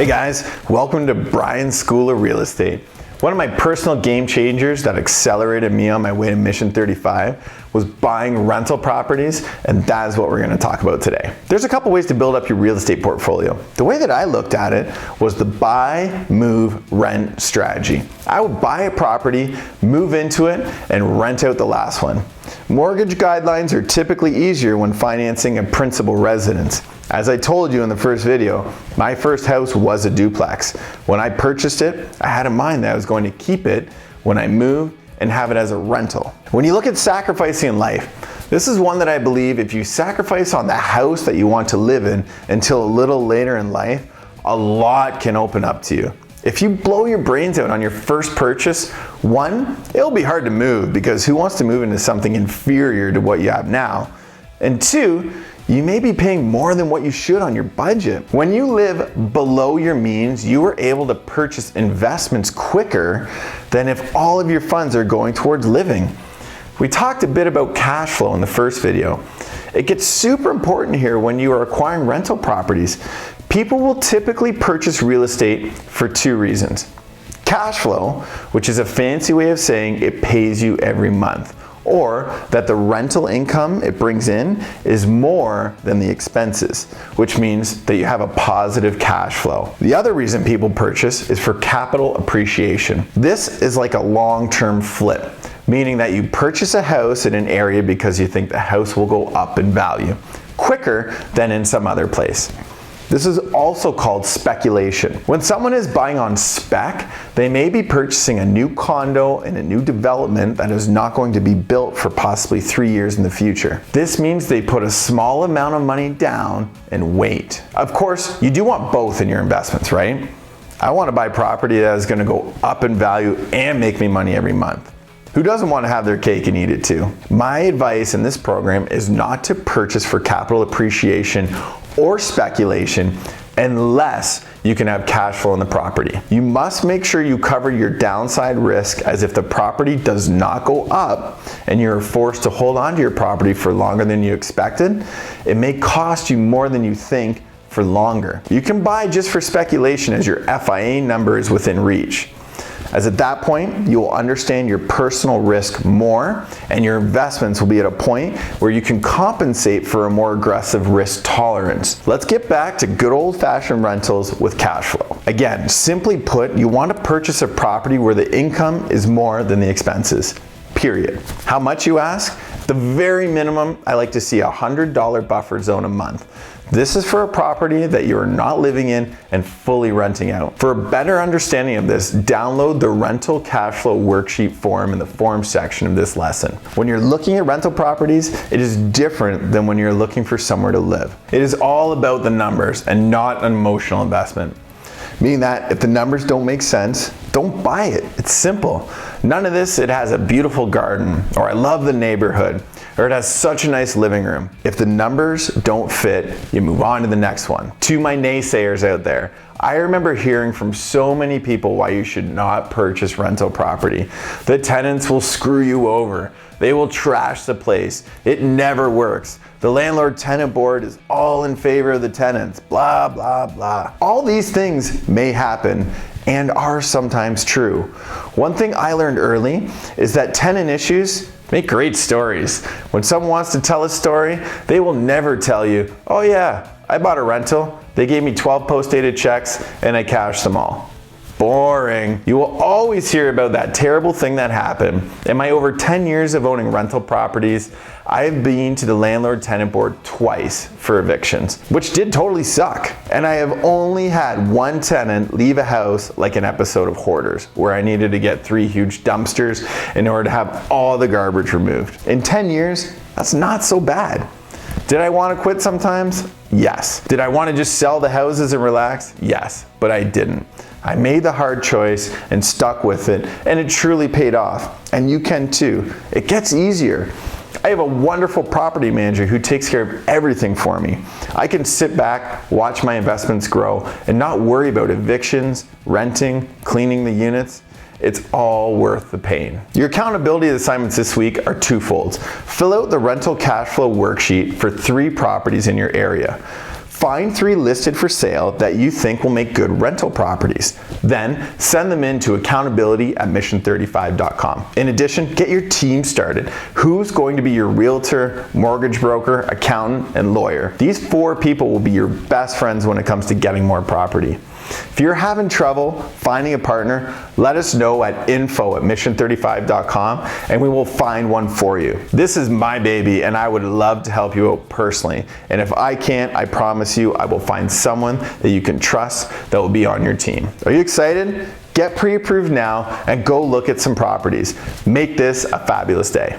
Hey guys, welcome to Brian's School of Real Estate. One of my personal game changers that accelerated me on my way to Mission 35 was buying rental properties, and that is what we're going to talk about today. There's a couple ways to build up your real estate portfolio. The way that I looked at it was the buy, move, rent strategy. I would buy a property, move into it, and rent out the last one. Mortgage guidelines are typically easier when financing a principal residence. As I told you in the first video, my first house was a duplex. When I purchased it, I had in mind that I was going to keep it when I moved and have it as a rental. When you look at sacrificing in life, this is one that I believe if you sacrifice on the house that you want to live in until a little later in life, a lot can open up to you. If you blow your brains out on your first purchase, one, it'll be hard to move because who wants to move into something inferior to what you have now? And two, you may be paying more than what you should on your budget. When you live below your means, you are able to purchase investments quicker than if all of your funds are going towards living. We talked a bit about cash flow in the first video. It gets super important here when you are acquiring rental properties. People will typically purchase real estate for two reasons. Cash flow, which is a fancy way of saying it pays you every month, or that the rental income it brings in is more than the expenses, which means that you have a positive cash flow. The other reason people purchase is for capital appreciation. This is like a long-term flip, meaning that you purchase a house in an area because you think the house will go up in value quicker than in some other place. This is also called speculation. When someone is buying on spec, they may be purchasing a new condo in a new development that is not going to be built for possibly 3 years in the future. This means they put a small amount of money down and wait. Of course, you do want both in your investments, right? I want to buy property that is going to go up in value and make me money every month. Who doesn't want to have their cake and eat it too? My advice in this program is not to purchase for capital appreciation or speculation unless you can have cash flow in the property. You must make sure you cover your downside risk, as if the property does not go up and you're forced to hold on to your property for longer than you expected, it may cost you more than you think for longer. You can buy just for speculation as your FIA number is within reach, as at that point, you will understand your personal risk more and your investments will be at a point where you can compensate for a more aggressive risk tolerance. Let's get back to good old-fashioned rentals with cash flow. Again, simply put, you want to purchase a property where the income is more than the expenses, period. How much, you ask? The very minimum, I like to see a $100 buffer zone a month. This is for a property that you are not living in and fully renting out. For a better understanding of this, download the rental cash flow worksheet form in the form section of this lesson. When you're looking at rental properties, it is different than when you're looking for somewhere to live. It is all about the numbers and not an emotional investment. Meaning that if the numbers don't make sense, don't buy it. It's simple. None of this, it has a beautiful garden, or I love the neighborhood, or it has such a nice living room. If the numbers don't fit, you move on to the next one. To my naysayers out there, I remember hearing from so many people why you should not purchase rental property. The tenants will screw you over. They will trash the place. It never works. The landlord-tenant board is all in favor of the tenants, blah, blah, blah. All these things may happen and are sometimes true. One thing I learned early is that tenant issues make great stories. When someone wants to tell a story, they will never tell you, oh yeah, I bought a rental, they gave me 12 post-dated checks and I cashed them all. Boring. You will always hear about that terrible thing that happened. In my over 10 years of owning rental properties, I have been to the landlord-tenant board twice for evictions, which did totally suck. And I have only had one tenant leave a house like an episode of Hoarders, where I needed to get 3 huge dumpsters in order to have all the garbage removed. In 10 years, that's not so bad. Did I want to quit sometimes? Yes. Did I want to just sell the houses and relax? Yes, but I didn't. I made the hard choice and stuck with it, and it truly paid off. And you can too. It gets easier. I have a wonderful property manager who takes care of everything for me. I can sit back, watch my investments grow, and not worry about evictions, renting, cleaning the units. It's all worth the pain. Your accountability assignments this week are twofold. Fill out the rental cash flow worksheet for 3 properties in your area. Find 3 listed for sale that you think will make good rental properties. Then send them in to accountability@mission35.com. In addition, get your team started. Who's going to be your realtor, mortgage broker, accountant, and lawyer? These 4 people will be your best friends when it comes to getting more property. If you're having trouble finding a partner, let us know at info@mission35.com and we will find one for you. This is my baby and I would love to help you out personally. And if I can't, I promise you I will find someone that you can trust that will be on your team. Are you excited? Get pre-approved now and go look at some properties. Make this a fabulous day.